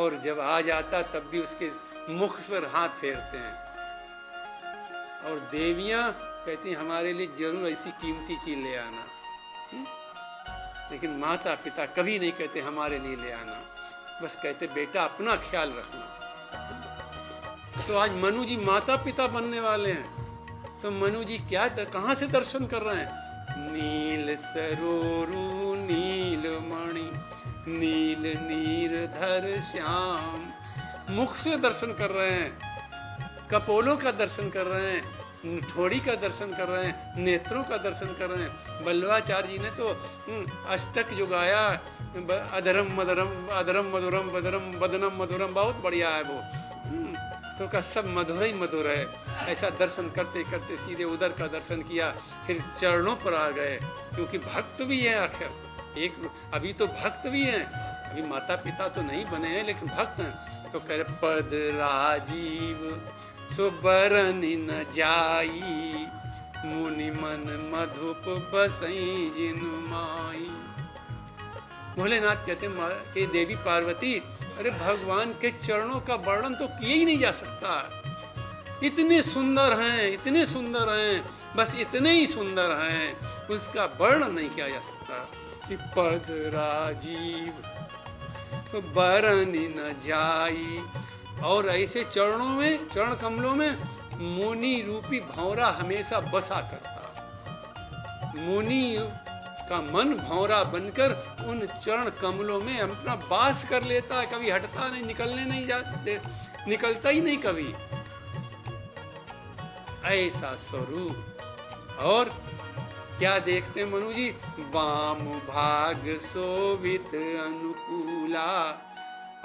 और जब आ जाता तब भी उसके मुख पर हाथ फेरते हैं। और देवियां कहती हैं हमारे लिए जरूर ऐसी कीमती चीज ले आना, लेकिन माता पिता कभी नहीं कहते हमारे लिए ले आना, बस कहते बेटा अपना ख्याल रखना। तो आज मनु जी माता पिता बनने वाले हैं, तो मनु जी क्या कहाँ से दर्शन कर रहे हैं? नील सरोरु नील मणि नील नीरधर श्याम, मुख से दर्शन कर रहे हैं, कपोलों का दर्शन कर रहे हैं, ठोड़ी का दर्शन कर रहे हैं, नेत्रों का दर्शन कर रहे हैं। बल्लवाचार्य जी ने तो अष्टक जो गाया, अधरम मधुरम अधरम मधुरम बदरम बदनम मधुरम, बहुत बढ़िया है वो। तो का सब मधुर ही मधुर है। ऐसा दर्शन करते करते सीधे उधर का दर्शन किया, फिर चरणों पर आ गए, क्योंकि भक्त भी है आखिर। एक अभी तो भक्त भी हैं, अभी माता पिता तो नहीं बने हैं लेकिन भक्त हैं। तो कह रहे पद राजीव सुबरन न जाई, मुनि मन मधुप बसई जिनु माई। भोलेनाथ कहते कि देवी पार्वती, अरे भगवान के चरणों का वर्णन तो किया ही नहीं जा सकता, इतने सुंदर हैं, इतने सुंदर हैं, बस इतने ही सुंदर हैं, उसका वर्णन नहीं किया जा सकता। कि पद राजीव तो बरन न जाई, और ऐसे चरणों में, चरण कमलों में मुनि रूपी भंवरा हमेशा बसा करता। मुनि का मन भंवरा बनकर उन चरण कमलों में अपना वास कर लेता है, कभी हटता नहीं, निकलने नहीं जाते, निकलता ही नहीं कभी, ऐसा स्वरूप। और क्या देखते हैं मनु जी? वाम भाग शोभित अनुकूला,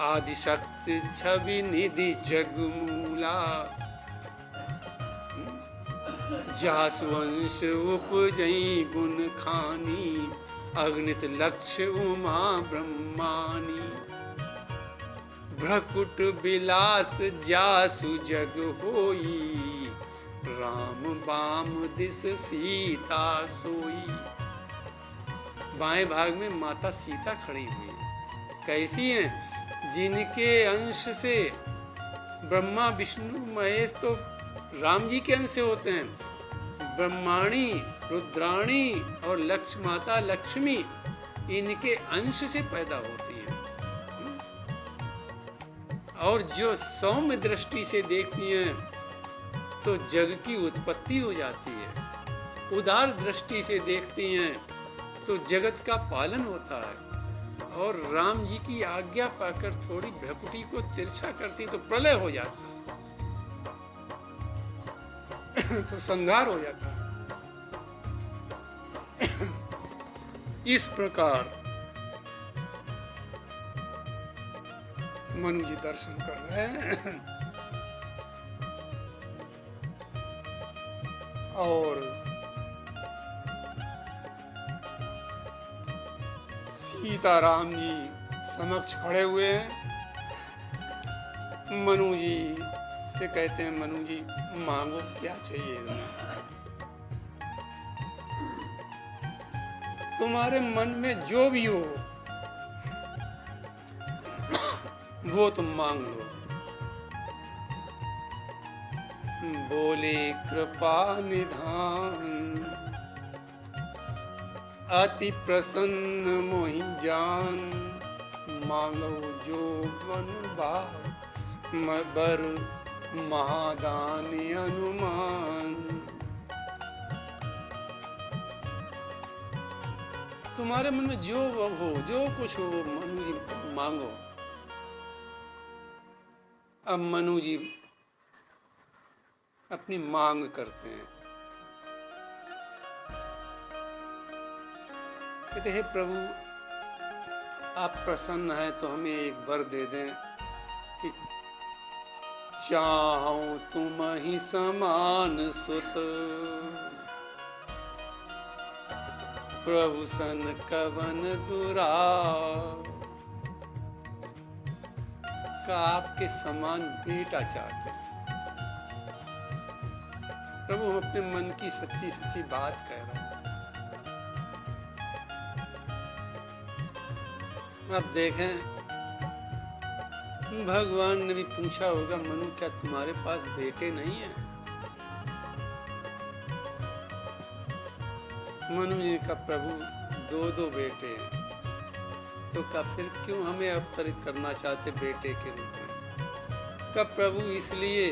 आदिशक्ति छवि निधि जगमूला, जासुवंश उपजई गुण खानी, अग्नित लक्ष्य उमा ब्रह्मानी, भ्रकुट विलास जासु जग होई, राम बाम दिस सीता सोई। बाएं भाग में माता सीता खड़ी हुई, कैसी हैं? जिनके अंश से ब्रह्मा विष्णु महेश तो राम जी के अंश से होते हैं, ब्रह्माणी रुद्राणी और लक्ष्मी माता लक्ष्मी इनके अंश से पैदा होती हैं। और जो सौम्य दृष्टि से देखती हैं तो जग की उत्पत्ति हो जाती है, उदार दृष्टि से देखती हैं तो जगत का पालन होता है, और राम जी की आज्ञा पाकर थोड़ी भ्रकुटी को तिरछा करती तो प्रलय हो जाता तो संहार हो जाता है। इस प्रकार मनु जी दर्शन कर रहे हैं और सीताराम जी समक्ष खड़े हुए हैं। मनु जी से कहते हैं, मनु जी मांगो क्या चाहिए तुम्हें? तुम्हारे मन में जो भी हो वो तुम मांग लो। बोले कृपा निधान, अति प्रसन्न मोहि जान, मांगो जो मन भाव, बर महादान अनुमान। तुम्हारे मन में जो हो, जो कुछ हो, मनु जी मांगो। अब मनु जी अपनी मांग करते हैं, कहते हे प्रभु, आप प्रसन्न हैं तो हमें एक वर दे दें कि चाहूं तुम ही समान सुत, प्रभु सन कवन दुरा। का आपके समान बेटा चाहते हैं। प्रभु, हम अपने मन की सच्ची सच्ची बात कह रहे हैं। अब देखें, भगवान ने भी पूछा होगा, मनु क्या तुम्हारे पास बेटे नहीं है? मनु जी का प्रभु दो दो बेटे हैं, तो का फिर क्यों हमें अवतरित करना चाहते बेटे के रूप में? का प्रभु इसलिए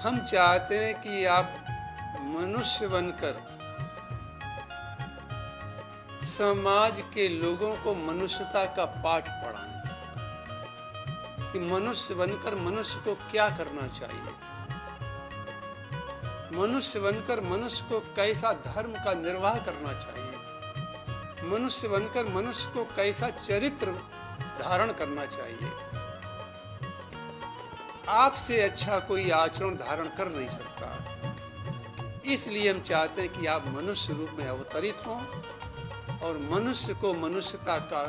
हम चाहते हैं कि आप मनुष्य बनकर समाज के लोगों को मनुष्यता का पाठ पढ़ाएं, कि मनुष्य बनकर मनुष्य को क्या करना चाहिए, मनुष्य बनकर मनुष्य को कैसा धर्म का निर्वाह करना चाहिए, मनुष्य बनकर मनुष्य को कैसा चरित्र धारण करना चाहिए। आपसे अच्छा कोई आचरण धारण कर नहीं सकता। इसलिए हम चाहते हैं कि आप मनुष्य रूप में अवतरित हों और मनुष्य को मनुष्यता का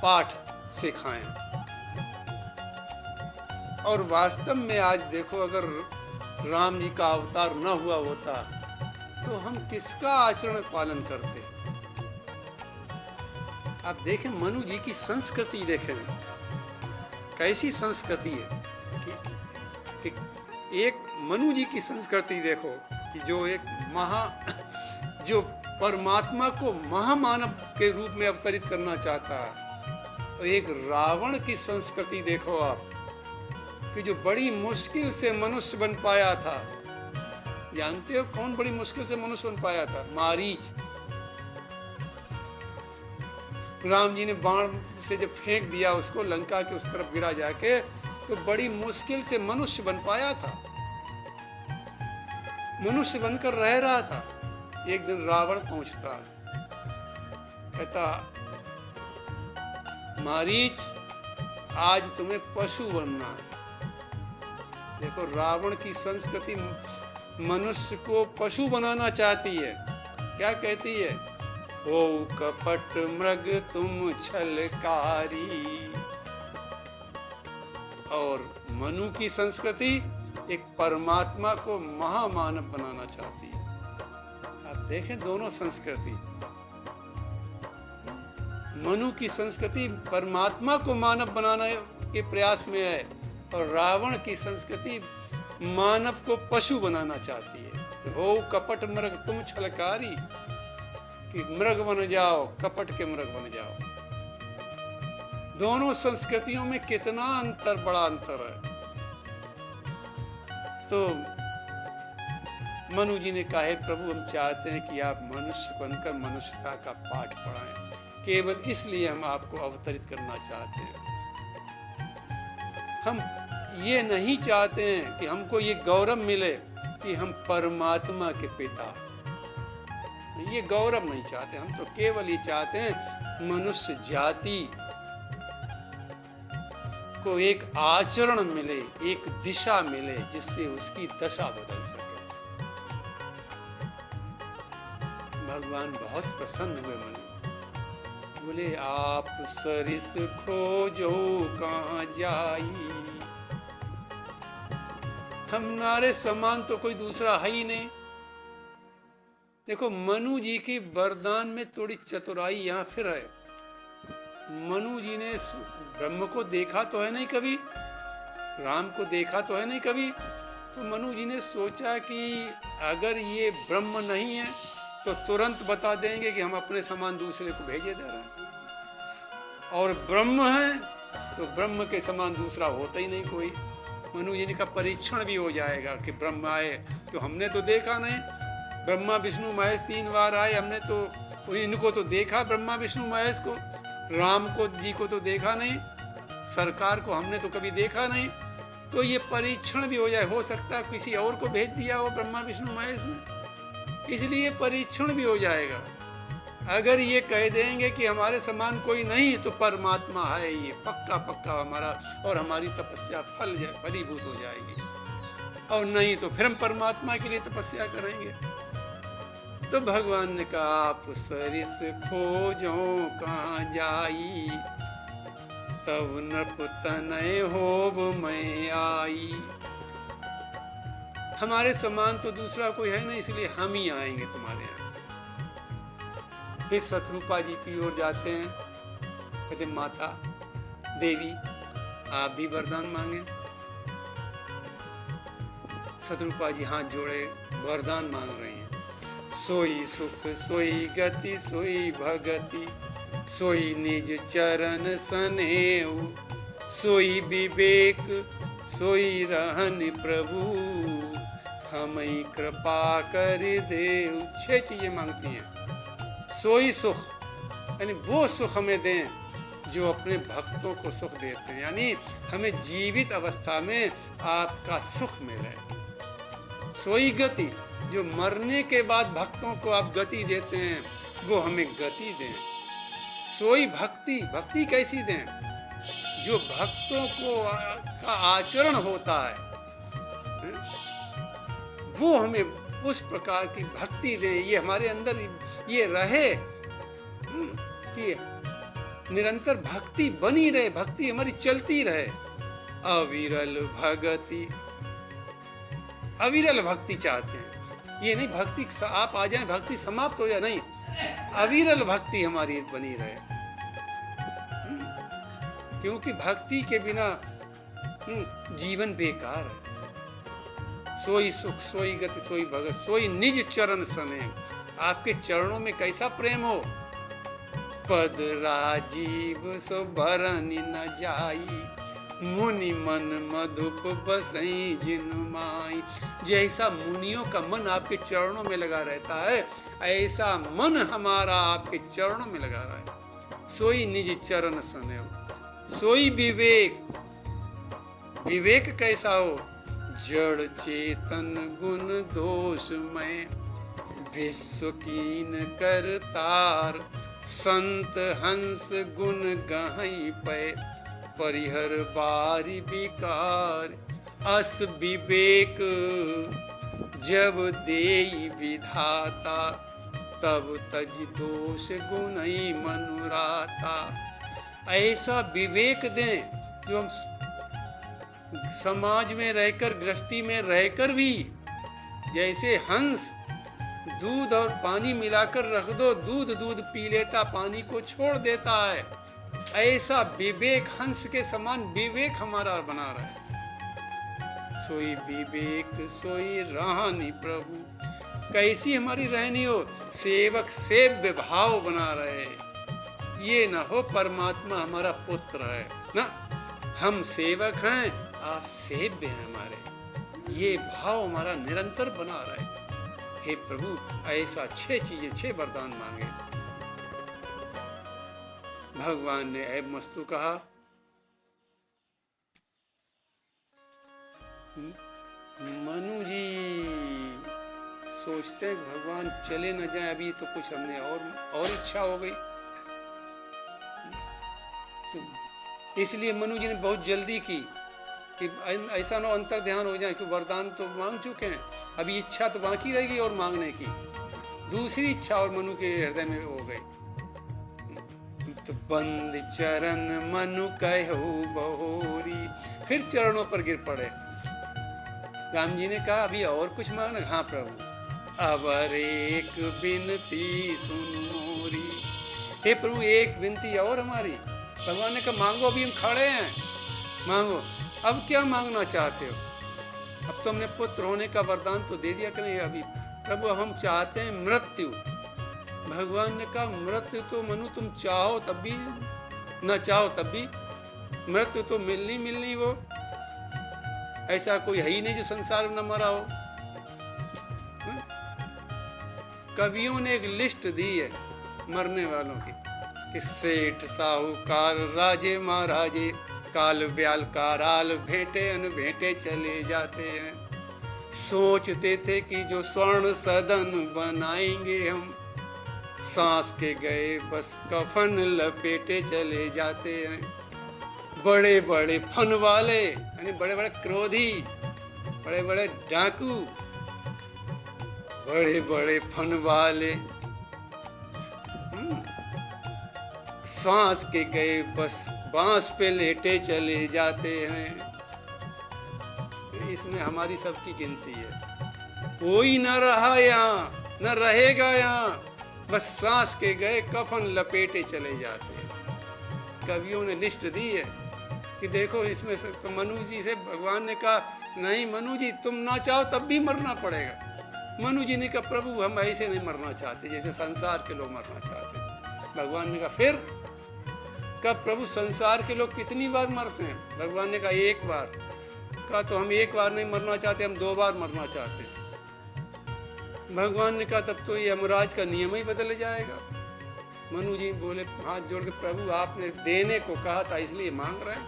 पाठ सिखाएं। और वास्तव में आज देखो, अगर राम जी का अवतार न हुआ होता तो हम किसका आचरण पालन करते? आप देखें मनु जी की संस्कृति, देखें कैसी संस्कृति है कि एक मनु जी की संस्कृति देखो कि जो एक जो परमात्मा को महामानव के रूप में अवतरित करना चाहता है। और एक रावण की संस्कृति देखो आप कि जो बड़ी मुश्किल से मनुष्य बन पाया था। जानते हो कौन बड़ी मुश्किल से मनुष्य बन पाया था? मारीच। राम जी ने बाण से जब फेंक दिया उसको, लंका के उस तरफ गिरा जाके, तो बड़ी मुश्किल से मनुष्य बन पाया था, मनुष्य बनकर रह रहा था। एक दिन रावण पहुंचता, कहता मारीच आज तुम्हें पशु बनना है। देखो रावण की संस्कृति मनुष्य को पशु बनाना चाहती है। क्या कहती है? हो कपट मृग तुम छलकारी। और मनु की संस्कृति एक परमात्मा को महामानव बनाना चाहती है। आप देखें दोनों संस्कृति, मनु की संस्कृति परमात्मा को मानव बनाने के प्रयास में है और रावण की संस्कृति मानव को पशु बनाना चाहती है। हो कपट मृग तुम छलकारी, कि मृग बन जाओ, कपट के मृग बन जाओ। दोनों संस्कृतियों में कितना अंतर, बड़ा अंतर है। तो मनु जी ने कहा है प्रभु हम चाहते हैं कि आप मनुष्य बनकर मनुष्यता का पाठ पढ़ाएं। केवल इसलिए हम आपको अवतरित करना चाहते हैं। हम ये नहीं चाहते हैं कि हमको ये गौरव मिले कि हम परमात्मा के पिता, ये गौरव नहीं चाहते। हम तो केवल ये चाहते हैं मनुष्य जाति को एक आचरण मिले, एक दिशा मिले, जिससे उसकी दशा बदल सके। भगवान बहुत प्रसन्न हुए मनु, बोले आप सरिस खोजो कहाँ जाई, हम नारे समान तो कोई दूसरा है ही नहीं। देखो मनु जी की वरदान में थोड़ी चतुराई यहाँ फिर है। मनु जी ने ब्रह्म को देखा तो है नहीं कभी, राम को देखा तो है नहीं कभी, तो मनु जी ने सोचा कि अगर ये ब्रह्म नहीं है तो तुरंत बता देंगे कि हम अपने समान दूसरे को भेजे दे रहे हैं, और ब्रह्म है तो ब्रह्म के समान दूसरा होता ही नहीं कोई। मनु जी का परीक्षण भी हो जाएगा कि ब्रह्म आए तो हमने तो देखा नहीं, ब्रह्मा विष्णु महेश 3 बार आए, हमने तो इनको तो देखा, ब्रह्मा विष्णु महेश को, राम को जी को तो देखा नहीं, सरकार को हमने तो कभी देखा नहीं। तो ये परीक्षण भी हो जाए, हो सकता है किसी और को भेज दिया हो ब्रह्मा विष्णु महेश ने, इसलिए परीक्षण भी हो जाएगा। अगर ये कह देंगे कि हमारे समान कोई नहीं तो परमात्मा है ये पक्का पक्का हमारा, और हमारी तपस्या फलीभूत हो जाएगी, और नहीं तो फिर हम परमात्मा के लिए तपस्या करेंगे। तो भगवान ने कहा आप सरिस खोजो कहाँ जाई, तब नृप तनय होब मैं आई। हमारे समान तो दूसरा कोई है नहीं, इसलिए हम ही आएंगे तुम्हारे यहाँ। फिर शत्रुपा जी की ओर जाते हैं, कहते माता देवी आप भी वरदान मांगे। शत्रुपा जी हाथ जोड़े वरदान मांग रही हैं। सोई सुख सोई गति सोई भगति, सोई निज चरण सनेऊ, सोई विवेक सोई रहन प्रभु, हमें कृपा कर देव। 6 चीजें मांगती हैं। सोई सुख यानी वो सुख हमें दें जो अपने भक्तों को सुख देते हैं, यानी हमें जीवित अवस्था में आपका सुख मिले। सोई गति, जो मरने के बाद भक्तों को आप गति देते हैं, वो हमें गति दें। सोई भक्ति, भक्ति कैसी दें? जो भक्तों को का आचरण होता है, वो हमें उस प्रकार की भक्ति दें। ये हमारे अंदर ये रहे कि निरंतर भक्ति बनी रहे, भक्ति हमारी चलती रहे। अविरल भक्ति, अविरल भक्ति चाहते हैं। ये नहीं भक्ति आप आ जाए भक्ति समाप्त हो जाए, नहीं, अविरल भक्ति हमारी बनी रहे। क्योंकि भक्ति के बिना जीवन बेकार है। सोई सुख सोई गति सोई भगत, सोई निज चरण सने। आपके चरणों में कैसा प्रेम हो। पद राजीव सो भरनी न जाई, मुनि मन मधुप बसई जिन माई। जैसा मुनियों का मन आपके चरणों में लगा रहता है, ऐसा मन हमारा आपके चरणों में लगा रहा है। सोई निज चरण सने। सोई विवेक, विवेक कैसा हो। जड़ चेतन गुण दोषमय, विश्व कीन करतार, संत हंस गुण गहई पै, परिहर बारी विकार। अस विवेक जब देई विधाता, तब तज दोष गुणई मनुराता। ऐसा विवेक दें जो हम समाज में रहकर, गृहस्थी में रहकर भी, जैसे हंस दूध और पानी मिलाकर रख दो, दूध पी लेता, पानी को छोड़ देता है, ऐसा विवेक हंस के समान विवेक हमारा बना रहा है। सोई विवेक सोई रहनी प्रभु। कैसी हमारी रहनी हो। सेवक सेव्य भाव बना रहे। ये ना हो परमात्मा हमारा पुत्र है ना, हम सेवक हैं, आप सेव्य हैं हमारे। ये भाव हमारा निरंतर बना रहे। हे प्रभु, ऐसा 6 चीजें, 6 वरदान मांगे। भगवान ने ऐब मस्तु कहा। मनु जी सोचते हैं भगवान चले न जाए, अभी तो कुछ हमने और इच्छा हो गई। तो इसलिए मनु जी ने बहुत जल्दी की कि ऐसा ना अंतर ध्यान हो जाए कि वरदान तो मांग चुके हैं, अभी इच्छा तो बाकी रहेगी और मांगने की। दूसरी इच्छा और मनु के हृदय में हो गई। तो बंद चरण मनु कहु बहोरी, फिर चरणों पर गिर पड़े। राम जी ने कहा अभी और कुछ मांगना। हाँ प्रभु, अबर एक विनती सुन मोरी। हे प्रभु, एक विनती और हमारी। भगवान ने कहा मांगो, अभी हम खड़े हैं, मांगो। अब क्या मांगना चाहते हो? अब तो हमने पुत्र होने का वरदान तो दे दिया कि नहीं। अभी प्रभु, अब हम चाहते हैं मृत्यु। भगवान ने कहा मृत्यु तो मनु तुम चाहो तब भी, न चाहो तब भी मृत्यु तो मिलनी वो। ऐसा कोई है ही नहीं जो संसार में न मरा हो। कवियों ने एक लिस्ट दी है मरने वालों की कि सेठ साहूकार राजे महाराजे, काल ब्याल काराल भेंटे अनभेंटे चले जाते हैं। सोचते थे कि जो स्वर्ण सदन बनाएंगे हम, सांस के गए बस कफन लपेटे चले जाते हैं। बड़े बड़े फन वाले यानी बड़े बड़े क्रोधी, बड़े बड़े डाकू, बड़े बड़े फन वाले सांस के गए बस बांस पे लेटे चले जाते हैं। इसमें हमारी सबकी गिनती है। कोई न रहा यहाँ, न रहेगा यहाँ, बस सांस के गए कफन लपेटे चले जाते हैं। कवियों ने लिस्ट दी है। कि देखो इसमें से तो मनु जी से भगवान ने कहा नहीं मनु जी तुम ना चाहो तब भी मरना पड़ेगा। मनु जी ने कहा प्रभु हम ऐसे नहीं मरना चाहते जैसे संसार के लोग मरना चाहते। भगवान ने कहा फिर कब प्रभु संसार के लोग कितनी बार मरते हैं? भगवान ने कहा एक बार। कहा तो हम एक बार नहीं मरना चाहते, हम 2 बार मरना चाहते हैं। भगवान ने कहा तब तो ये यमराज का नियम ही बदल जाएगा। मनु जी बोले हाथ जोड़ के प्रभु आपने देने को कहा था इसलिए मांग रहे हैं।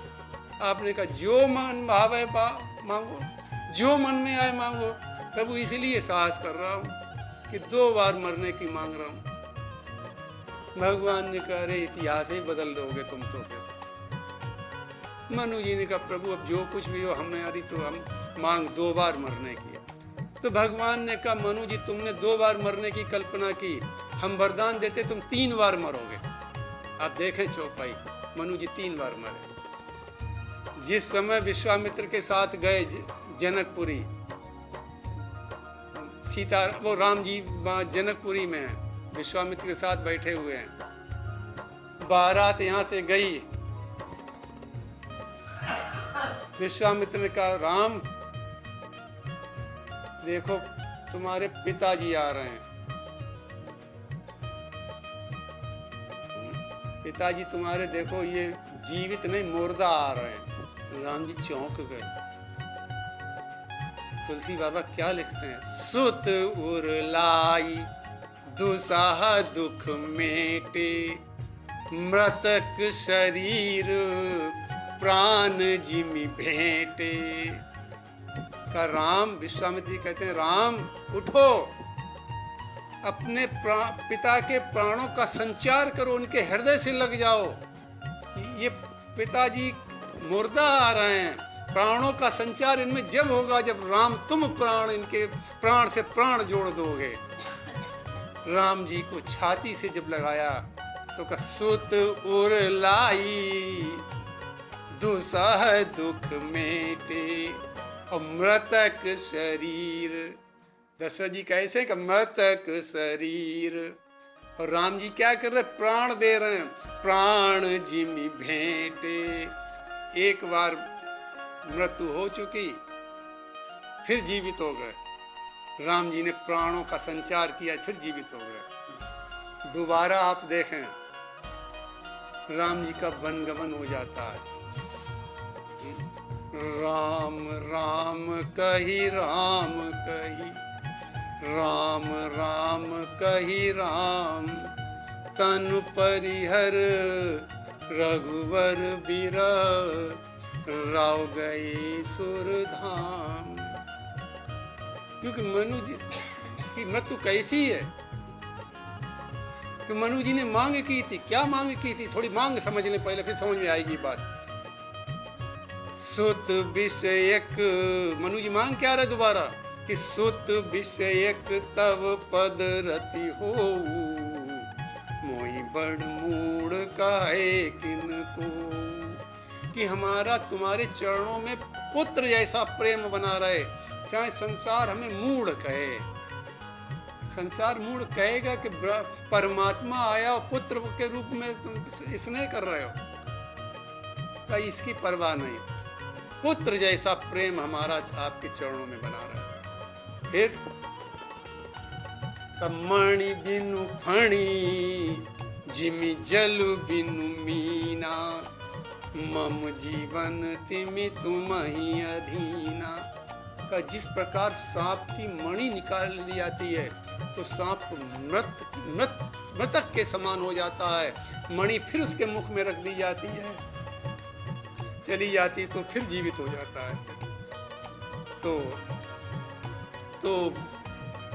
आपने कहा जो मन भावे मांगो, जो मन में आए मांगो। प्रभु इसलिए साहस कर रहा हूँ कि 2 बार मरने की मांग रहा हूँ। भगवान ने कहा अरे इतिहास ही बदल दोगे तुम तो फिर। मनु जी ने कहा प्रभु अब जो कुछ भी हो हमने यारी तो हम मांग 2 बार मरने की। तो भगवान ने कहा मनु जी तुमने 2 बार मरने की कल्पना की, हम वरदान देते तुम 3 बार मरोगे। आप देखें चौपाई, मनु जी 3 बार मरे। जिस समय विश्वामित्र के साथ गए जनकपुरी, सीता वो राम जी जनकपुरी में है, विश्वामित्र के साथ बैठे हुए हैं। बारात यहाँ से गई, विश्वामित्र ने कहा राम देखो तुम्हारे पिताजी आ रहे हैं, पिताजी तुम्हारे देखो ये जीवित नहीं मुर्दा आ रहे हैं। राम जी चौंक गए। तुलसी बाबा क्या लिखते हैं? सुत उरलाई दुसाह दुख मेटे, मृतक शरीर प्राण जिमि भेंटे। का राम विश्वामित्र जी कहते हैं राम उठो, अपने पिता के प्राणों का संचार करो, उनके हृदय से लग जाओ। ये पिताजी मुर्दा आ रहे हैं, प्राणों का संचार इनमें जब होगा जब राम तुम प्राण इनके प्राण से प्राण जोड़ दोगे। राम जी को छाती से जब लगाया तो का सुत उर लाई दुसह दुख मेटे और मृतक शरीर। दशरथ जी कैसे का मृतक शरीर, और राम जी क्या कर रहे? प्राण दे रहे हैं। प्राण जिमि भेंटे, एक बार मृत्यु हो चुकी फिर जीवित हो गए। राम जी ने प्राणों का संचार किया फिर जीवित हो गए। दोबारा आप देखें राम जी का वनगमन हो जाता है। राम राम कही राम कही, राम राम कही राम, तनु परिहर रघुवर बिरह, राव गई सुरधाम। क्योंकि मनु जी की मृत्यु कैसी है कि मनु जी ने मांग की थी। क्या मांग की थी? थोड़ी मांग समझ लें पहले, फिर समझ में आएगी बात। सुत विषयक, मनु जी मांग क्या रहे दोबारा कि सुत विषयक तव पद रति हो, मोई बड़ मूड काहे किनको। कि हमारा तुम्हारे चरणों में पुत्र जैसा प्रेम बना रहे, चाहे संसार हमें मूढ़ कहे। संसार मूढ़ कहेगा कि परमात्मा आया और पुत्र के रूप में तुम स्नेह कर रहे हो, कहीं इसकी परवाह नहीं। पुत्र जैसा प्रेम हमारा आपके चरणों में बना रहा है। फिर मणि बिनु फणी, जिमि जलु बिनु मीना, मम जीवन तिमि तुम ही अधीना। का जिस प्रकार सांप की मणि निकाल ली जाती है तो सांप मृतक के समान हो जाता है, मणि फिर उसके मुख में रख दी जाती है, चली जाती तो फिर जीवित हो जाता है। तो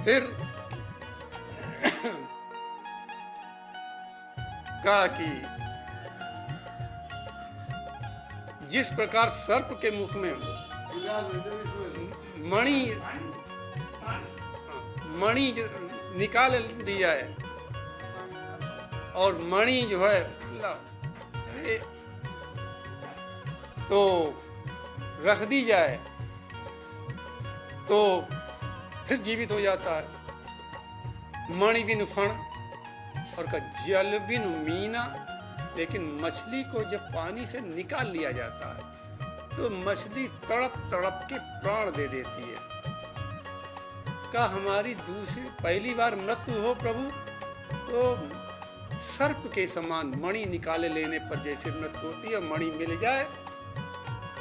फिर कहा कि जिस प्रकार सर्प के मुख में मणि निकाल दिया है और मणि जो है तो रख दी जाए तो फिर जीवित हो जाता है। मणि बिनु फण और का जल बिनु मीना, लेकिन मछली को जब पानी से निकाल लिया जाता है तो मछली तड़प तड़प के प्राण दे देती है। का हमारी पहली बार मृत्यु हो प्रभु तो सर्प के समान मणि निकाले लेने पर जैसे मृत्यु होती है, मणि मिल जाए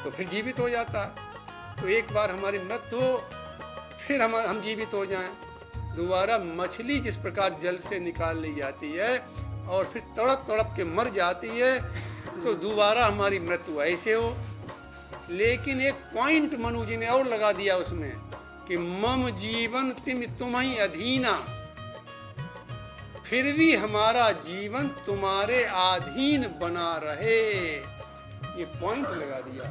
तो फिर जीवित हो जाता है। तो एक बार हमारी मृत्यु हो फिर हम जीवित हो जाएं। दोबारा मछली जिस प्रकार जल से निकाल ली जाती है और फिर तड़प तड़प के मर जाती है तो दोबारा हमारी मृत्यु ऐसे हो। लेकिन एक पॉइंट मनु जी ने और लगा दिया उसमें कि मम जीवन तुम्हीं अधीना, फिर भी हमारा जीवन तुम्हारे अधीन बना रहे, ये पॉइंट लगा दिया।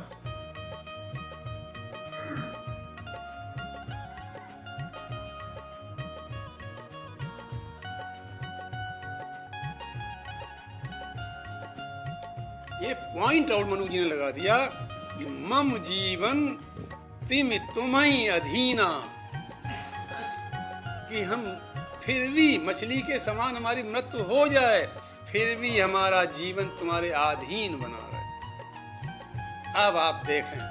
ये पॉइंट और मनु जी ने लगा दिया कि मम जीवन तुम्हीं अधीना, कि हम फिर भी मछली के समान हमारी मृत्यु हो जाए फिर भी हमारा जीवन तुम्हारे अधीन बना रहे। अब आप देखें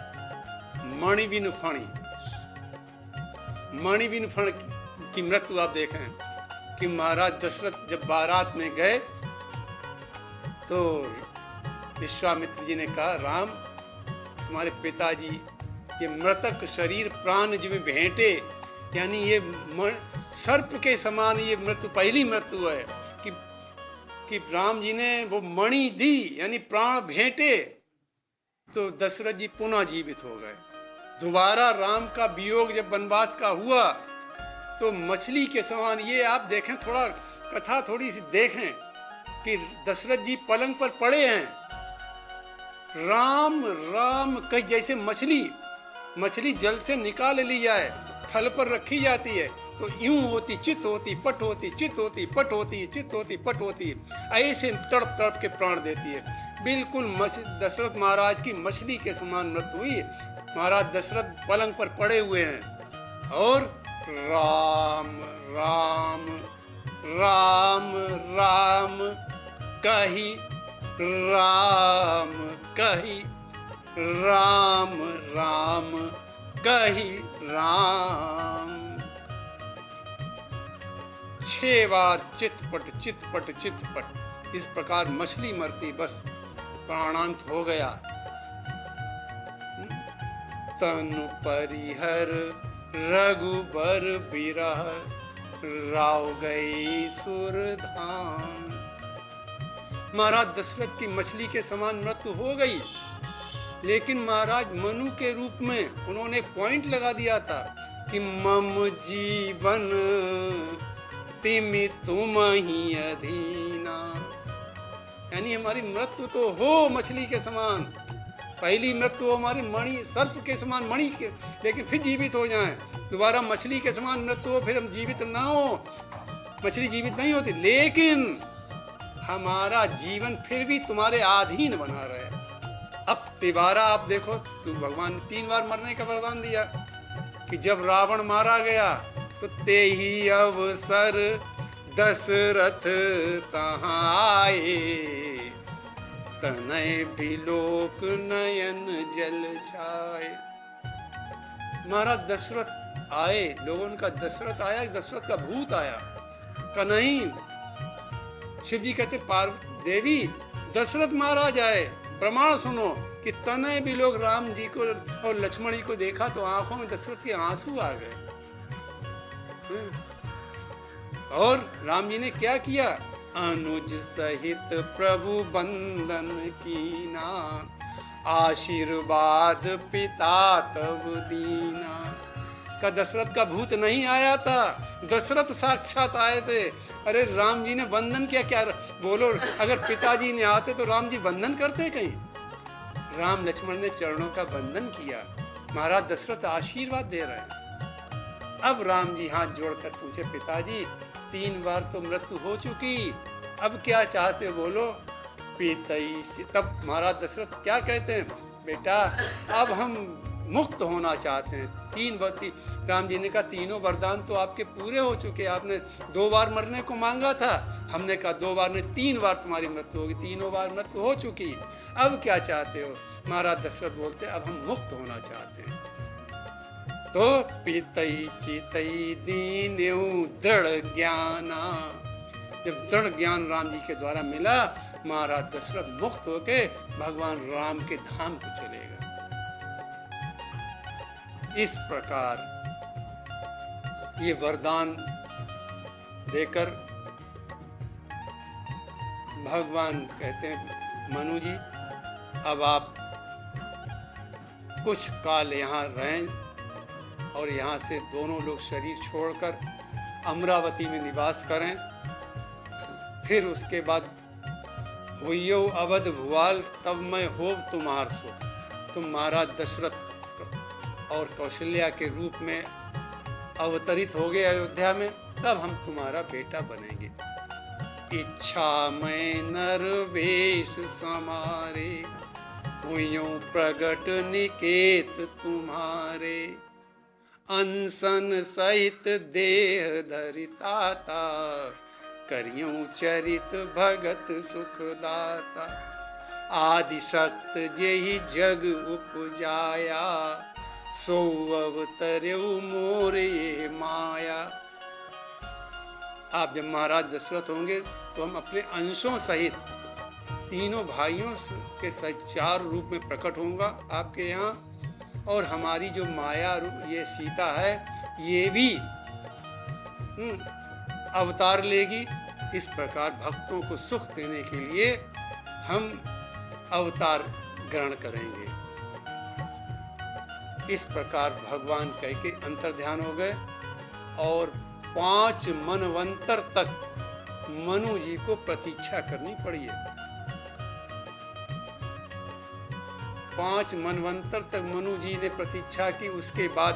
मणिबिन फण की मृत्यु आप देखें कि महाराज दशरथ जब बारात में गए तो विश्वामित्र जी ने कहा राम तुम्हारे पिताजी ये मृतक शरीर प्राण जी में भेंटे, यानी ये सर्प के समान ये मृत्यु पहली मृत्यु है कि राम जी ने वो मणि दी यानी प्राण भेंटे तो दशरथ जी पुनः जीवित हो गए। दोबारा राम का वियोग जब वनवास का हुआ तो मछली के समान, ये आप देखें थोड़ा कथा थोड़ी सी देखें कि दशरथ जी पलंग पर पड़े हैं, राम राम कहीं जैसे मछली जल से निकाल ली जाए थल पर रखी जाती है तो यूं होती चित होती पट होती चित होती पट होती चित होती पट होती, ऐसे तड़प तड़प के प्राण देती है। बिल्कुल दशरथ महाराज की मछली के समान मृत्यु हुई। महाराज दशरथ पलंग पर पड़े हुए हैं और राम राम राम राम कही राम कही राम राम कही राम, 6 बार चितपट चितपट चितपट इस प्रकार मछली मरती, बस प्राणांत हो गया। तनु परिहर रघुबर बिरह राव गई सुरधाम। महाराज दशरथ की मछली के समान मृत्यु हो गई, लेकिन महाराज मनु के रूप में उन्होंने पॉइंट लगा दिया था कि मम जीवन तुम्हीं अधीना, यानी हमारी मृत्यु तो हो मछली के समान, पहली मृत्यु हो हमारी मणि सर्प के समान मणि के, लेकिन फिर जीवित हो जाएं। दोबारा मछली के समान मृत्यु हो फिर हम जीवित ना हो, मछली जीवित नहीं होती, लेकिन हमारा जीवन फिर भी तुम्हारे अधीन बना रहे। अब तिबारा आप देखो भगवान ने 3 बार मरने का वरदान दिया कि जब रावण मारा गया तो ते ही अवसर दशरथ तहाँ आए, तनय बिलोक नयन जल छाए। महाराज दशरथ आए, लोगों का दशरथ आया, दशरथ का भूत आया का नहीं। शिव जी कहते पार्वती देवी दशरथ महाराज आए, प्रमाण सुनो कि तनय भी लोग राम जी को और लक्ष्मण जी को देखा तो आंखों में दशरथ के आंसू आ गए। और राम जी ने क्या किया, अनुज सहित प्रभु बंदन कीना, आशीर्वाद पिता तब दीना। का दशरथ का भूत नहीं आया था, दशरथ साक्षात आए थे। अरे राम जी ने वंदन किया, क्या बोलो, अगर पिताजी ने आते तो राम जी वंदन करते कहीं? राम लक्ष्मण ने चरणों का वंदन किया। महाराज दशरथ आशीर्वाद दे रहे हैं। अब राम जी हाथ जोड़कर पूछे, पिताजी 3 बार तो मृत्यु हो चुकी, अब क्या चाहते हो बोलो। पिताई तब महाराज दशरथ क्या कहते हैं, बेटा अब हम मुक्त होना चाहते हैं। राम जी ने कहा तीनों वरदान तो आपके पूरे हो चुके, आपने 2 बार मरने को मांगा था, हमने कहा 2 बार नहीं 3 बार तुम्हारी मृत्यु होगी, 3 बार मृत्यु हो चुकी, अब क्या चाहते हो? महाराज दशरथ बोलते अब हम मुक्त होना चाहते हैं। तो पीतई चितई दीन्यु दृढ़ ज्ञाना, जब दृढ़ ज्ञान राम जी के द्वारा मिला, महाराज दशरथ मुक्त होके भगवान राम के धाम को चले गए। इस प्रकार ये वरदान देकर भगवान कहते हैं मनु जी अब आप कुछ काल यहाँ रहें और यहाँ से दोनों लोग शरीर छोड़कर अमरावती में निवास करें, फिर उसके बाद होइयो अवध भुआल तब मैं होव तुम्हार सो। तुम महाराज दशरथ और कौशल्या के रूप में अवतरित हो गए अयोध्या में, तब हम तुम्हारा बेटा बनेंगे। इच्छा में नर वेश समारे, हुइयों प्रगट निकेत तुम्हारे। अनसन सहित देह धरिताता, करियों चरित भगत सुखदाता। आदिशक्त जेहि जग उपजाया, सो अवतर्यु मोरे माया। आप जब महाराज दशरथ होंगे तो हम अपने अंशों सहित तीनों भाइयों के सहित 4 रूप में प्रकट होऊंगा आपके यहाँ, और हमारी जो माया रूप ये सीता है ये भी अवतार लेगी। इस प्रकार भक्तों को सुख देने के लिए हम अवतार ग्रहण करेंगे। इस प्रकार भगवान कह के अंतर्ध्यान हो गए और 5 मनवंतर तक मनु जी को प्रतीक्षा करनी पड़ी है। 5 मनवंतर तक मनु जी ने प्रतीक्षा की। उसके बाद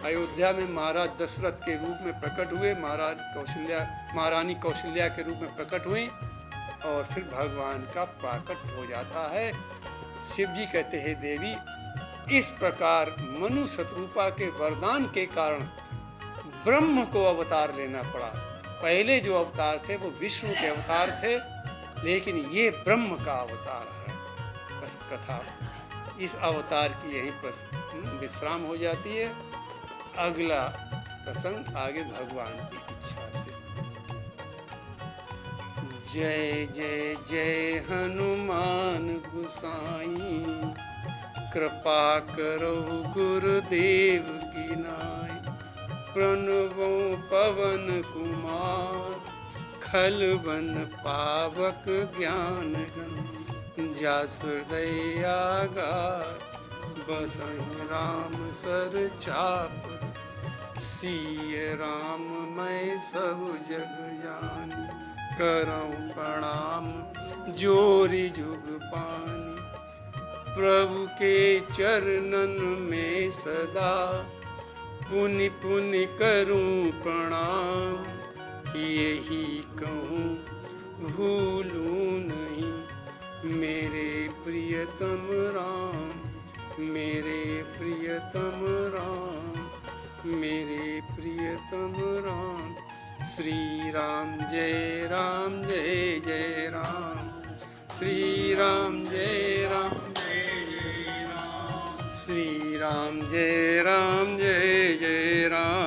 अयोध्या में महाराज दशरथ के रूप में प्रकट हुए, महारानी कौशल्या के रूप में प्रकट हुई और फिर भगवान का प्राकट हो जाता है। शिव जी कहते हैं देवी, इस प्रकार मनु शतरूपा के वरदान के कारण ब्रह्म को अवतार लेना पड़ा। पहले जो अवतार थे वो विष्णु के अवतार थे, लेकिन ये ब्रह्म का अवतार है। बस कथा इस अवतार की यहीं विश्राम हो जाती है। अगला प्रसंग आगे भगवान की इच्छा से। जय जय जय हनुमान गुसाई, कृपा करो गुरुदेव की नाई। प्रणवो पवन कुमार, खल बन पावक ज्ञान गण। जास हृदय आगार, बसहि राम सर चाप। सिय राम मैं सब जग जानी, करऊं प्रणाम जोरी जुग पानी। प्रभु के चरणन में सदा, पुनि पुनि करूं प्रणाम। यही कहूँ भूलूं नहीं, मेरे प्रियतम राम, मेरे प्रियतम राम, मेरे प्रियतम राम। श्री राम जय जय राम, श्री राम जय राम, श्री राम जय जय राम।